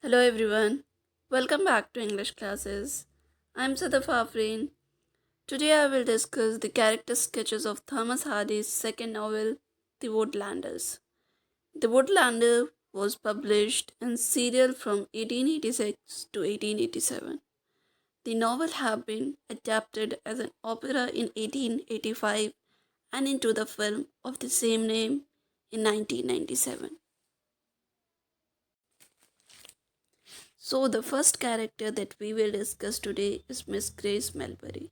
Hello everyone, welcome back to English classes. I'm Sadaf Afreen. Today I will discuss the character sketches of Thomas Hardy's second novel, The Woodlanders. The Woodlander was published in serial from 1886 to 1887. The novel had been adapted as an opera in 1885 and into the film of the same name in 1997. So, the first character that we will discuss today is Miss Grace Melbury.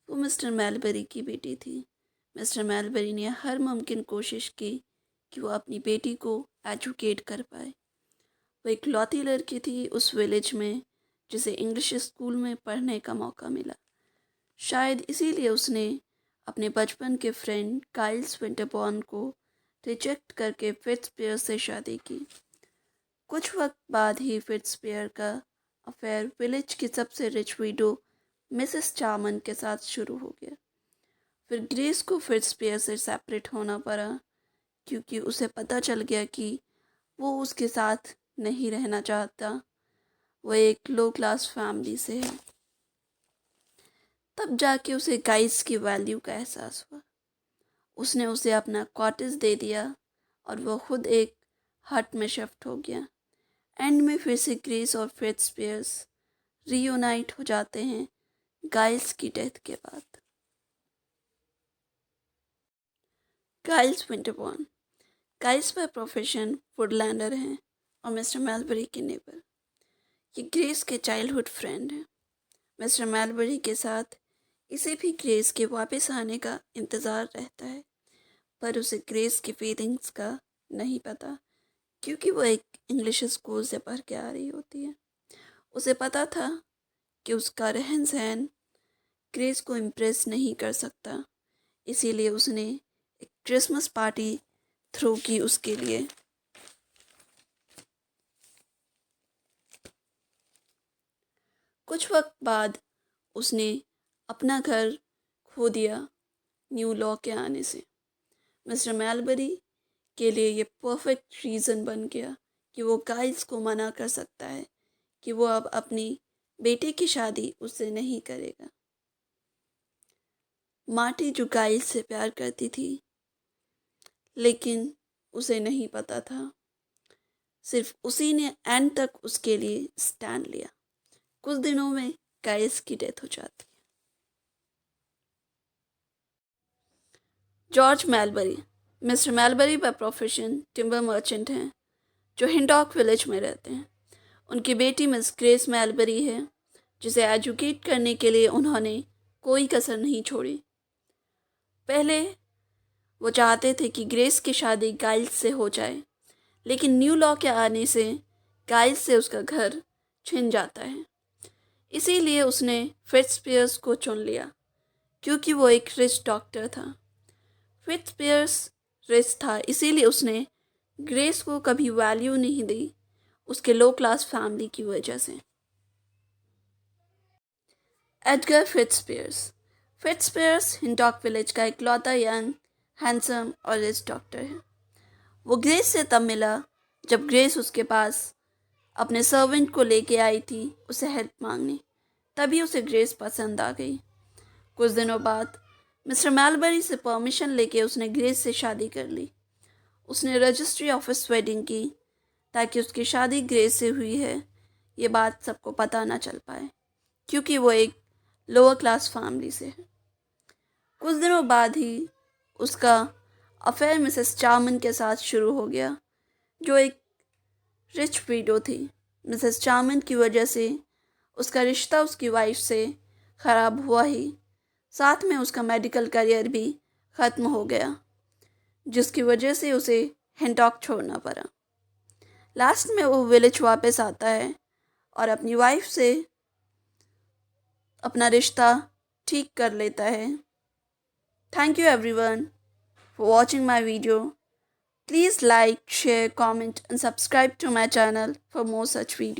वो mister mulberry की बेटी थी। Mister mulberry ने हर मुमकिन कोशिश की कि वो अपनी बेटी को एजुकेट कर पाए। वो इकलौती लड़की थी उस विलेज में जिसे इंग्लिश स्कूल में पढ़ने का मौका मिला। शायद इसीलिए उसने अपने बचपन के फ्रेंड काइल्स विंटरबॉर्न को रिजेक्ट करके फिट्सपियर से शादी की। कुछ वक्त बाद ही फिट्सपियर का अफेयर विलेज की सबसे रिच विडो मिसेस चार्मन के साथ शुरू हो गया। फिर ग्रेस को फिट्सपियर से सेपरेट होना पड़ा क्योंकि उसे पता चल गया कि वो उसके साथ नहीं रहना चाहता। वो एक लो क्लास फैमिली से है। तब जाके उसे गाइस की वैल्यू का एहसास हुआ। उसने उसे अपना कॉटेज दे दिया और वो खुद एक हट में शिफ्ट हो गया। एंड में फिर से ग्रेस और फिट्सपियर्स रीयूनाइट हो जाते हैं गाइल्स की डेथ के बाद। गाइल्स विंटरबॉर्न। गाइल्स बाय प्रोफेशन वुडलैंडर हैं और मिस्टर मेलबरी के नेबर। ये ग्रेस के चाइल्डहुड फ्रेंड हैं। मिस्टर मेलबरी के साथ इसे भी ग्रेस के वापस आने का इंतज़ार रहता है, पर उसे ग्रेस की फीलिंग्स का नहीं पता क्योंकि वो एक इंग्लिश स्कूल से पढ़ के आ रही होती है। उसे पता था कि उसका रहन सहन ग्रेस को इम्प्रेस नहीं कर सकता, इसीलिए उसने एक क्रिसमस पार्टी थ्रो की उसके लिए। कुछ वक्त बाद उसने अपना घर खो दिया न्यू लॉ के आने से। मिस्टर मेलबरी के लिए ये परफेक्ट रीज़न बन गया कि वो गाइल्स को मना कर सकता है कि वो अब अपनी बेटे की शादी उससे नहीं करेगा। मार्टी जो गाइल्स से प्यार करती थी, लेकिन उसे नहीं पता था। सिर्फ उसी ने एंड तक उसके लिए स्टैंड लिया। कुछ दिनों में गाइल्स की डेथ हो जाती है। George mulberry. Mister mulberry by profession timber merchant हैं जो हिंडॉक विलेज में रहते हैं। उनकी बेटी मिस ग्रेस मेलबरी है जिसे एजुकेट करने के लिए उन्होंने कोई कसर नहीं छोड़ी। पहले वो चाहते थे कि ग्रेस की शादी गाइल्स से हो जाए, लेकिन न्यू लॉ के आने से गाइल्स से उसका घर छिन जाता है। इसीलिए उसने फिट्सपियर्स को चुन लिया क्योंकि वो एक रिच डॉक्टर था। फिट्सपियर्स रिच था, इसीलिए उसने ग्रेस को कभी वैल्यू नहीं दी उसके लो क्लास फैमिली की वजह से। एडगर फिट्सपियर्स। फिट्सपियर्स हिंडॉक विलेज का इकलौता यंग, हैंडसम और रिच डॉक्टर है। वो ग्रेस से तब मिला जब ग्रेस उसके पास अपने सर्वेंट को लेके आई थी उसे हेल्प मांगने। तभी उसे ग्रेस पसंद आ गई। कुछ दिनों बाद मिस्टर मेलबरी से परमिशन लेके उसने ग्रेस से शादी कर ली। उसने रजिस्ट्री ऑफिस वेडिंग की ताकि उसकी शादी ग्रेस से हुई है ये बात सबको पता ना चल पाए क्योंकि वो एक लोअर क्लास फैमिली से है। कुछ दिनों बाद ही उसका अफेयर मिसेस चार्मन के साथ शुरू हो गया जो एक रिच विडो थी। मिसेस चार्मन की वजह से उसका रिश्ता उसकी वाइफ से ख़राब हुआ ही, साथ में उसका मेडिकल करियर भी ख़त्म हो गया जिसकी वजह से उसे हिंडॉक छोड़ना पड़ा। लास्ट में वो विलेज वापस आता है और अपनी वाइफ से अपना रिश्ता ठीक कर लेता है। Thank you everyone for watching my video. Please like, share, comment and subscribe to my channel for more such videos.